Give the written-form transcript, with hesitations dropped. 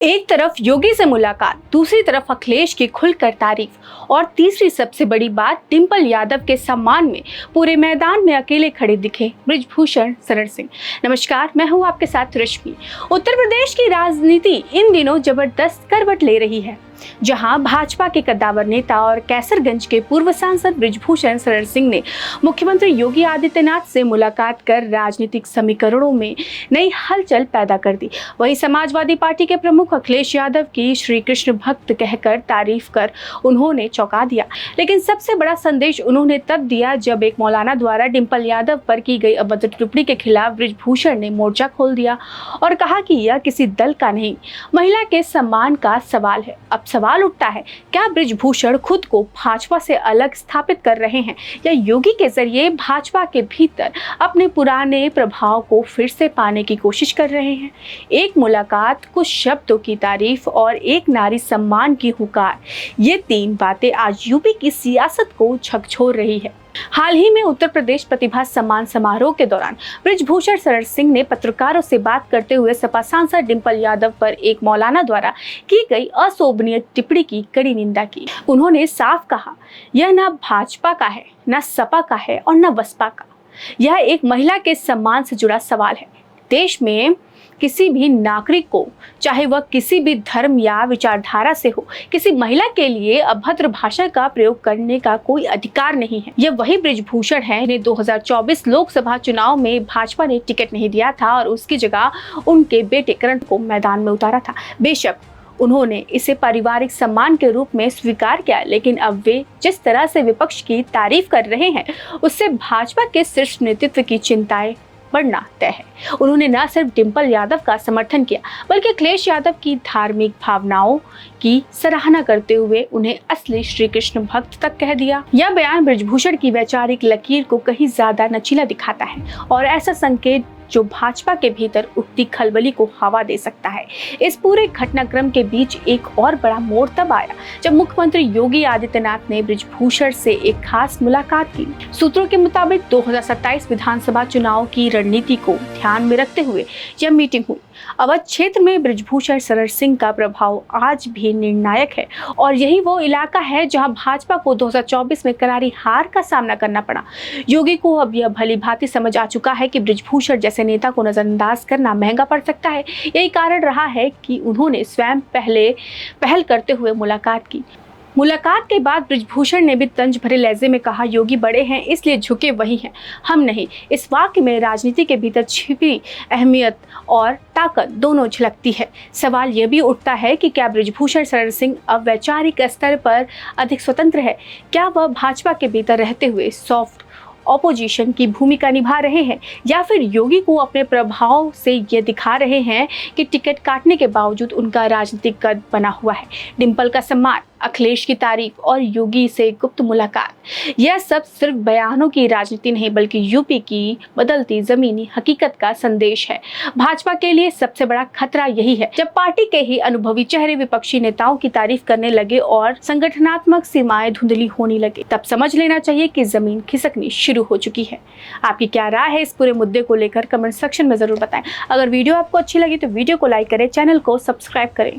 एक तरफ योगी से मुलाकात, दूसरी तरफ अखिलेश की खुलकर तारीफ और तीसरी सबसे बड़ी बात, डिंपल यादव के सम्मान में पूरे मैदान में अकेले खड़े दिखे बृजभूषण शरण सिंह। नमस्कार, मैं हूं आपके साथ रश्मि। उत्तर प्रदेश की राजनीति इन दिनों जबरदस्त करवट ले रही है, जहां भाजपा के कद्दावर नेता और कैसरगंज के पूर्व सांसद बृजभूषण शरण सिंह ने मुख्यमंत्री योगी आदित्यनाथ से मुलाकात कर राजनीतिक समीकरणों में नई हलचल पैदा कर दी। वहीं समाजवादी पार्टी के प्रमुख अखिलेश यादव की श्री कृष्ण भक्त कहकर तारीफ कर उन्होंने चौंका दिया। लेकिन सबसे बड़ा संदेश उन्होंने तब दिया जब एक मौलाना द्वारा डिंपल यादव पर की गई अभद्र टिप्पणी के खिलाफ बृजभूषण ने मोर्चा खोल दिया और कहा कि यह किसी दल का नहीं, महिला के सम्मान का सवाल है। अब सवाल उठता है, क्या बृजभूषण खुद को भाजपा से अलग स्थापित कर रहे हैं या योगी के जरिए भाजपा के भीतर अपने पुराने प्रभाव को फिर से पाने की कोशिश कर रहे हैं? एक मुलाकात, कुछ शब्दों की तारीफ और एक नारी सम्मान की हुकार, ये तीन बातें आज यूपी की सियासत को झकझोर रही है। हाल ही में उत्तर प्रदेश प्रतिभा सम्मान समारोह के दौरान बृजभूषण शरण सिंह ने पत्रकारों से बात करते हुए सपा सांसद डिंपल यादव पर एक मौलाना द्वारा की गई अशोभनीय टिप्पणी की कड़ी निंदा की। उन्होंने साफ कहा, यह न भाजपा का है, न सपा का है और न बसपा का। यह एक महिला के सम्मान से जुड़ा सवाल है। देश में किसी भी नागरिक को, चाहे वह किसी भी धर्म या विचारधारा से हो, किसी महिला के लिए अभद्र भाषा का प्रयोग करने का कोई अधिकार नहीं है। यह वही बृजभूषण है जिन्हें 2024 लोकसभा चुनाव में भाजपा ने टिकट नहीं दिया था और उसकी जगह उनके बेटे करण को मैदान में उतारा था। बेशक उन्होंने इसे पारिवारिक सम्मान के रूप में स्वीकार किया, लेकिन अब वे जिस तरह से विपक्ष की तारीफ कर रहे हैं, उससे भाजपा के शीर्ष नेतृत्व की चिंताएं बढ़ना तय है। उन्होंने न सिर्फ डिंपल यादव का समर्थन किया, बल्कि अखिलेश यादव की धार्मिक भावनाओं की सराहना करते हुए उन्हें असली श्री कृष्ण भक्त तक कह दिया। यह बयान बृजभूषण की वैचारिक लकीर को कहीं ज्यादा नचीला दिखाता है और ऐसा संकेत जो भाजपा के भीतर उठती खलबली को हवा दे सकता है। इस पूरे घटनाक्रम के बीच एक और बड़ा मोड़ तब आया जब मुख्यमंत्री योगी आदित्यनाथ ने बृजभूषण से एक खास मुलाकात की। सूत्रों के मुताबिक 2027 विधानसभा चुनाव की रणनीति को ध्यान में रखते हुए यह मीटिंग हुई। अवध क्षेत्र में बृजभूषण शरण सिंह का प्रभाव आज भी निर्णायक है और यही वो इलाका है जहां भाजपा को 2024 में करारी हार का सामना करना पड़ा। योगी को अब यह भली भांति समझ आ चुका है कि बृजभूषण जैसे नेता को नजरअंदाज करना महंगा पड़ सकता है। यही कारण रहा है कि उन्होंने स्वयं पहल करते हुए मुलाकात की। मुलाकात के बाद बृजभूषण ने भी तंज भरे लहजे में कहा, योगी बड़े हैं इसलिए झुके वही हैं, हम नहीं। इस वाक्य में राजनीति के भीतर छिपी अहमियत और ताकत दोनों झलकती है। सवाल यह भी उठता है कि क्या बृजभूषण शरण सिंह अब वैचारिक स्तर पर अधिक स्वतंत्र है? क्या वह भाजपा के भीतर रहते हुए सॉफ्ट ऑपोजिशन की भूमिका निभा रहे हैं या फिर योगी को अपने प्रभाव से ये दिखा रहे हैं कि टिकट काटने के बावजूद उनका राजनीतिक कद बना हुआ है? डिंपल का सम्मान, अखिलेश की तारीफ और योगी से गुप्त मुलाकात, यह सब सिर्फ बयानों की राजनीति नहीं बल्कि यूपी की बदलती जमीनी हकीकत का संदेश है। भाजपा के लिए सबसे बड़ा खतरा यही है, जब पार्टी के ही अनुभवी चेहरे विपक्षी नेताओं की तारीफ करने लगे और संगठनात्मक सीमाएं धुंधली होने लगे, तब समझ लेना चाहिए कि जमीन खिसकनी शुरू हो चुकी है। आपकी क्या राय है इस पूरे मुद्दे को लेकर? कमेंट सेक्शन में जरूर बताएं। अगर वीडियो आपको अच्छी लगी तो वीडियो को लाइक करें, चैनल को सब्सक्राइब करें।